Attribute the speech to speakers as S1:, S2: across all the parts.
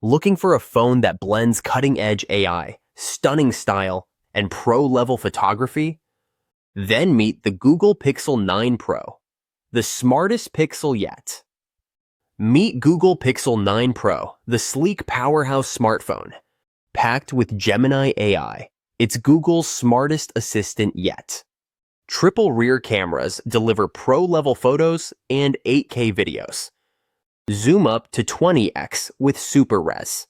S1: Looking for a phone that blends cutting-edge AI, stunning style, and pro-level photography? Then meet the Google Pixel 9 Pro, the smartest Pixel yet. Meet Google Pixel 9 Pro, the sleek powerhouse smartphone. Packed with Gemini AI, it's Google's smartest assistant yet. Triple rear cameras deliver pro-level photos and 8K videos. Zoom up to 20x with super res.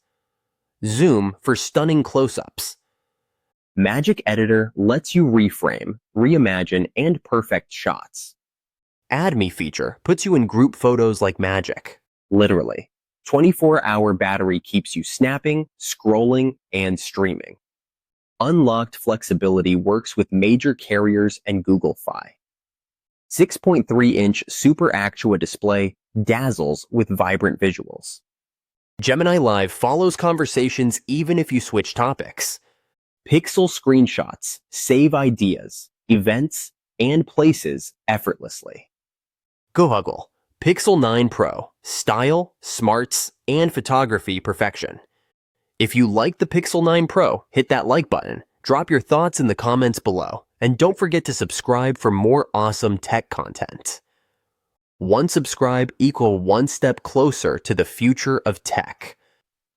S1: Zoom for stunning close-ups. Magic Editor lets you reframe, reimagine, and perfect shots. Add Me feature puts you in group photos like magic. Literally. 24-hour battery keeps you snapping, scrolling, and streaming. Unlocked flexibility works with major carriers and Google Fi. 6.3-inch Super Actua display dazzles with vibrant visuals. Gemini Live follows conversations even if you switch topics. Pixel screenshots save ideas, events, and places effortlessly. Google Pixel 9 Pro, style, smarts, and photography perfection. If you like the Pixel 9 Pro, hit that like button, drop your thoughts in the comments below, and don't forget to subscribe for more awesome tech content. One subscribe equals one step closer to the future of tech.